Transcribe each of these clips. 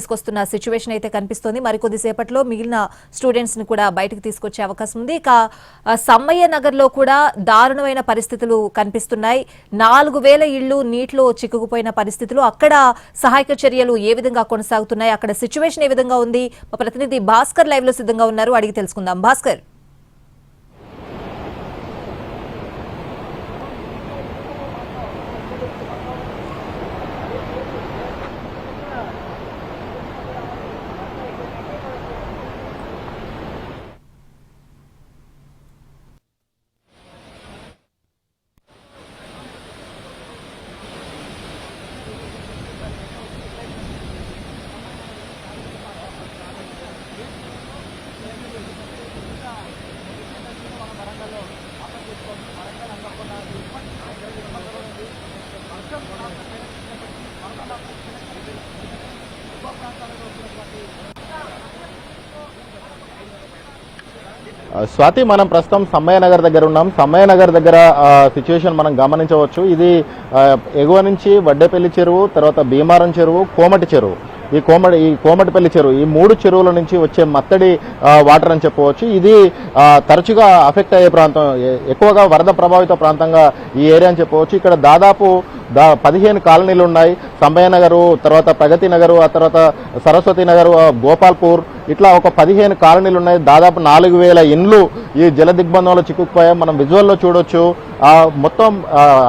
తీసుకొస్తున్న సిచ్యువేషన్ అయితే కనిపిస్తోంది. మరికొద్దిసేపట్లో మిగిలిన స్టూడెంట్స్ ని కూడా బయటకు తీసుకొచ్చే అవకాశం ఉంది. ఇక సమ్మయ్య నగర్ లో కూడా దారుణమైన పరిస్థితులు కనిపిస్తున్నాయి. 4000 ఇళ్లు నీటిలో చిక్కుకుపోయిన పరిస్థితులు. అక్కడ సహాయక చర్యలు ఏ విధంగా కొనసాగుతున్నాయి, అక్కడ సిచ్యువేషన్ ఏ విధంగా ఉంది? మా ప్రతినిధి భాస్కర్ లైవ్ లో సిద్ధంగా ఉన్నారు, అడిగి తెలుసుకుందాం. భాస్కర్, స్వాతి, మనం ప్రస్తుతం సమ్మయ్య నగర్ దగ్గర ఉన్నాం. సమ్మయ్య నగర్ దగ్గర సిచ్యువేషన్ మనం గమనించవచ్చు. ఇది ఎగువ నుంచి వడ్డేపల్లి చెరువు, తర్వాత భీమారం చెరువు, కోమటి చెరువు, ఈ కోమటిపల్లి చెరువు, ఈ 3 చెరువుల నుంచి వచ్చే మత్తడి వాటర్ అని చెప్పవచ్చు. ఇది తరచుగా అఫెక్ట్ అయ్యే ప్రాంతం, ఎక్కువగా వరద ప్రభావిత ప్రాంతంగా ఈ ఏరియా అని చెప్పవచ్చు. ఇక్కడ దాదాపు 15 కాలనీలు ఉన్నాయి. సమ్మయ్య నగరు, తర్వాత ప్రగతి నగరు, ఆ తర్వాత సరస్వతి నగరు, గోపాల్పూర్, ఇట్లా ఒక 15 కాలనీలు ఉన్నాయి. దాదాపు 4000 ఇండ్లు ఈ జల దిగ్బంధంలో చిక్కుకుపోయాయి. మనం విజువల్లో చూడొచ్చు. మొత్తం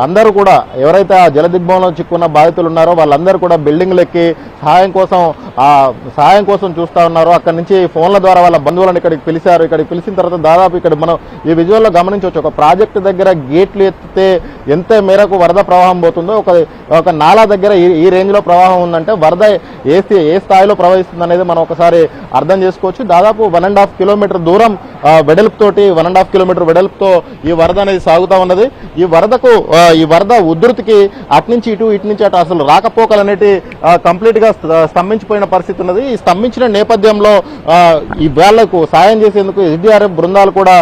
అందరూ కూడా ఎవరైతే ఆ జల దిగ్బంధంలో చిక్కున్న బాధితులు ఉన్నారో వాళ్ళందరూ కూడా బిల్డింగ్లు ఎక్కి సహాయం కోసం చూస్తా ఉన్నారు. అక్కడి నుంచి ఫోన్ల ద్వారా వాళ్ళ బంధువులను ఇక్కడికి పిలిచారు. ఇక్కడికి పిలిచిన తర్వాత దాదాపు ఇక్కడ మనం ఈ విజువల్లో గమనించవచ్చు. ఒక ప్రాజెక్టు దగ్గర గేట్లు ఎత్తితే ఎంత మేరకు వరద ప్రవాహం పోతుందో ఒక నాలా దగ్గర ఈ రేంజ్ లో ప్రవాహం ఉందంటే వరద ఏ స్థాయిలో ప్రవహిస్తుంది అనేది మనం ఒకసారి అర్థం చేసుకోవచ్చు. దాదాపు 1.5 కిలోమీటర్ దూరం వెడల్పుతోటి 1.5 కిలోమీటర్ వెడల్పుతో ఈ వరద అనేది సాగుతా ఉన్నది. ఈ వరద ఉధృతికి అట్నుంచి ఇటు నుంచి అటు అసలు రాకపోకలు అనేటి కంప్లీట్ గా స్తంభించిపోయిన పరిస్థితి ఉన్నది. ఈ స్తంభించిన నేపథ్యంలో ఈ వేళ్లకు సాయం చేసేందుకు ఎస్డీఆర్ఎఫ్ బృందాలు కూడా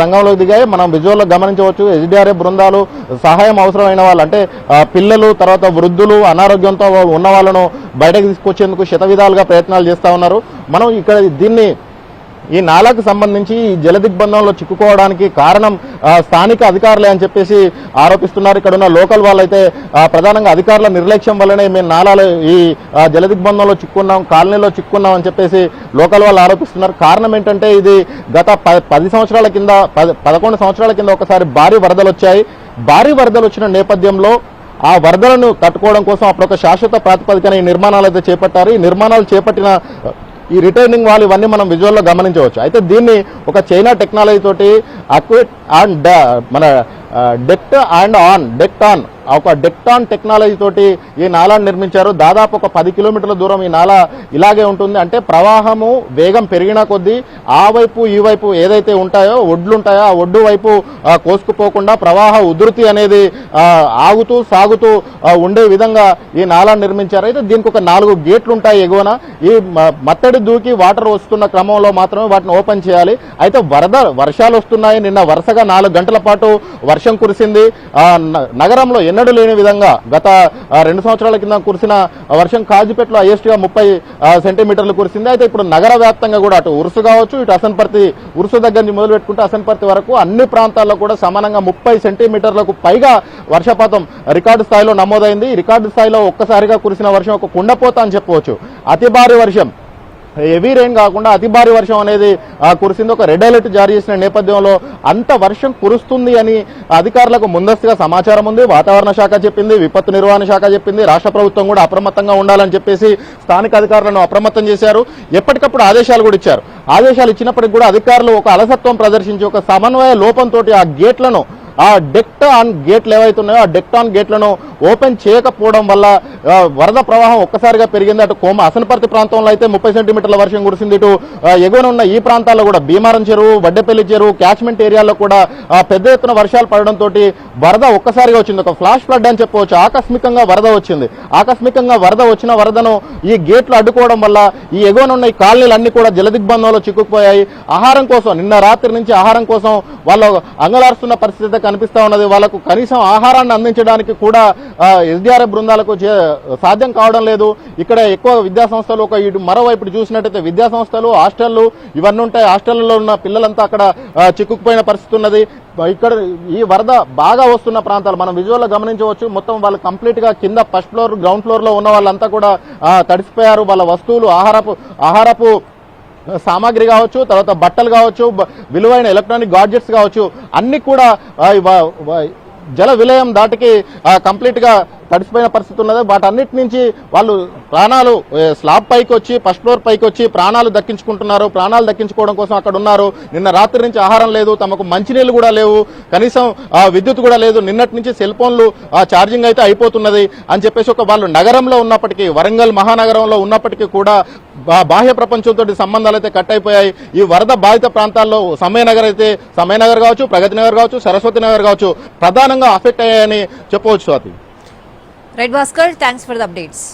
రంగంలోకి దిగాయి. మనం విజువల్లో గమనించవచ్చు. ఎస్డీఆర్ఎఫ్ బృందాలు సహాయం అవసరమైన వాళ్ళు, అంటే పిల్లలు, తర్వాత వృద్ధులు, అనారోగ్యంతో ఉన్న వాళ్ళను బయటకు తీసుకొచ్చేందుకు శతవిధాలుగా ప్రయత్నాలు చేస్తా ఉన్నారు. మనం ఇక్కడ ఈ నాలాకు సంబంధించి ఈ జల దిగ్బంధంలో చిక్కుకోవడానికి కారణం స్థానిక అధికారులే అని చెప్పేసి ఆరోపిస్తున్నారు. ఇక్కడ ఉన్న లోకల్ వాళ్ళైతే ప్రధానంగా అధికారుల నిర్లక్ష్యం వల్లనే మేము నాలాలు ఈ జల దిగ్బంధంలో చిక్కున్నాం, కాలనీలో చిక్కున్నాం అని చెప్పేసి లోకల్ వాళ్ళు ఆరోపిస్తున్నారు. కారణం ఏంటంటే ఇది గత 11 సంవత్సరాల కింద ఒకసారి భారీ వరదలు వచ్చాయి. భారీ వరదలు వచ్చిన నేపథ్యంలో ఆ వరదలను తట్టుకోవడం కోసం అప్పుడు ఒక శాశ్వత ప్రాతిపదికన ఈ నిర్మాణాలు అయితే చేపట్టారు. ఈ నిర్మాణాలు చేపట్టిన ఈ రిటైనింగ్ వాల్ ఇవన్నీ మనం విజువల్లో గమనించవచ్చు. అయితే దీన్ని ఒక చైనా టెక్నాలజీ తోటి డెక్ట్ ఆన్ ఒక డెక్టాన్ టెక్నాలజీ తోటి ఈ నాలాను నిర్మించారు. దాదాపు ఒక 10 కిలోమీటర్ల దూరం ఈ నాలా ఇలాగే ఉంటుంది. అంటే ప్రవాహము వేగం పెరిగిన కొద్దీ ఆ వైపు ఈ వైపు ఏదైతే ఉంటాయో ఒడ్లుంటాయో ఆ ఒడ్డు వైపు కోసుకుపోకుండా ప్రవాహ ఉధృతి అనేది ఆగుతూ సాగుతూ ఉండే విధంగా ఈ నాలాను నిర్మించారు. అయితే దీనికి ఒక 4 గేట్లు ఉంటాయి ఎగువన. ఈ మత్తడి దూకి వాటర్ వస్తున్న క్రమంలో మాత్రమే వాటిని ఓపెన్ చేయాలి. అయితే వర్షాలు వస్తున్నాయి. నిన్న వరుసగా 4 గంటల పాటు వర్షం కురిసింది. నగరంలో ఎన్నడూ లేని విధంగా గత 2 సంవత్సరాల కింద కురిసిన వర్షం కాజీపేటలో హైయెస్ట్ గా 30 సెంటీమీటర్లు కురిసింది. అయితే ఇప్పుడు నగర వ్యాప్తంగా కూడా అటు ఉరుసు కావచ్చు, ఇటు అసన్పర్తి, ఉరుసు దగ్గర నుంచి మొదలు పెట్టుకుంటే అసన్పర్తి వరకు అన్ని ప్రాంతాల్లో కూడా సమానంగా 30 సెంటీమీటర్లకు పైగా వర్షపాతం రికార్డు స్థాయిలో నమోదైంది. రికార్డు స్థాయిలో ఒక్కసారిగా కురిసిన వర్షం ఒక కుండపోత అని చెప్పవచ్చు. అతి భారీ వర్షం, హెవీ రెయిన్ కాకుండా అతి భారీ వర్షం అనేది కురిసింది. ఒక రెడ్ అలర్ట్ జారీ చేసిన నేపథ్యంలో అంత వర్షం కురుస్తుంది అని అధికారులకు ముందస్తుగా సమాచారం ఉంది. వాతావరణ శాఖ చెప్పింది, విపత్తు నిర్వహణ శాఖ చెప్పింది, రాష్ట్ర ప్రభుత్వం కూడా అప్రమత్తంగా ఉండాలని చెప్పేసి స్థానిక అధికారులను అప్రమత్తం చేశారు. ఎప్పటికప్పుడు ఆదేశాలు కూడా ఇచ్చారు. ఆదేశాలు ఇచ్చినప్పటికీ కూడా అధికారులు ఒక అలసత్వం ప్రదర్శించి ఒక సమన్వయ లోపంతో ఆ గేట్లను, ఆ డెక్ట్ ఆన్ గేట్లు ఏవైతే ఉన్నాయో ఆ డెక్ట్ ఆన్ గేట్లను ఓపెన్ చేయకపోవడం వల్ల వరద ప్రవాహం ఒక్కసారిగా పెరిగింది. అటు అసనపర్తి ప్రాంతంలో అయితే 30 సెంటీమీటర్ల వర్షం కురిసింది. ఇటు ఎగువన ఉన్న ఈ ప్రాంతాల్లో కూడా భీమారం చెరువు, వడ్డేపల్లి చెరువు, క్యాచ్మెంట్ ఏరియాలో కూడా పెద్ద ఎత్తున వర్షాలు పడడంతో వరద ఒక్కసారిగా వచ్చింది. ఒక ఫ్లాష్ ఫ్లడ్ అని చెప్పవచ్చు. ఆకస్మికంగా వరద వచ్చింది. ఆకస్మికంగా వరద వచ్చిన వరదను ఈ గేట్లు అడ్డుకోవడం వల్ల ఈ ఎగువన ఉన్న ఈ కాలనీలన్నీ కూడా జలదిగ్బంధంలో చిక్కుకుపోయాయి. ఆహారం కోసం నిన్న రాత్రి నుంచి ఆహారం కోసం వాళ్ళు అంగలారుస్తున్న పరిస్థితి కనిపిస్తా ఉన్నది. వాళ్ళకు కనీసం ఆహారాన్ని అందించడానికి కూడా ఎస్డిఆర్ఎఫ్ బృందాలకు సాధ్యం కావడం లేదు. ఇక్కడ ఎక్కువ విద్యా సంస్థలు మరోవైపు చూసినట్టయితే విద్యా సంస్థలు, హాస్టళ్లు ఇవన్నీ ఉంటాయి. హాస్టళ్లలో ఉన్న పిల్లలంతా అక్కడ చిక్కుకుపోయిన పరిస్థితి ఉన్నది. ఇక్కడ ఈ వరద బాగా వస్తున్న ప్రాంతాలు మనం విజువల్లో గమనించవచ్చు. మొత్తం వాళ్ళు కంప్లీట్ గా కింద ఫస్ట్ ఫ్లోర్, గ్రౌండ్ ఫ్లోర్ లో ఉన్న వాళ్ళంతా కూడా తడిసిపోయారు. వాళ్ళ వస్తువులు, ఆహారపు సామాగ్రి కావచ్చు, తర్వాత బట్టలు కావచ్చు, విలువైన ఎలక్ట్రానిక్ గాడ్జెట్స్ కావచ్చు, అన్ని కూడా జల విలయం దాటికి కంప్లీట్ గా తడిసిపోయిన పరిస్థితి ఉన్నది. వాటన్నిటి నుంచి వాళ్ళు ప్రాణాలు స్లాబ్ పైకి వచ్చి, ఫస్ట్ ఫ్లోర్ పైకి వచ్చి ప్రాణాలు దక్కించుకుంటున్నారు. ప్రాణాలు దక్కించుకోవడం కోసం అక్కడ ఉన్నారు. నిన్న రాత్రి నుంచి ఆహారం లేదు, తమకు మంచినీళ్ళు కూడా లేవు, కనీసం విద్యుత్ కూడా లేదు. నిన్నటి నుంచి సెల్ ఫోన్లు ఛార్జింగ్ అయితే అయిపోతున్నది అని చెప్పేసి వాళ్ళు నగరంలో ఉన్నప్పటికీ, వరంగల్ మహానగరంలో ఉన్నప్పటికీ కూడా బాహ్య ప్రపంచంతో సంబంధాలు అయితే కట్ అయిపోయాయి. ఈ వరద బాధిత ప్రాంతాల్లో సమయనగర్ కావచ్చు, ప్రగతి నగర్ కావచ్చు, సరస్వతి నగర్ కావచ్చు ప్రధానంగా అఫెక్ట్ అయ్యాయని చెప్పవచ్చు. Swathi. Right Bhaskar, thanks for the updates.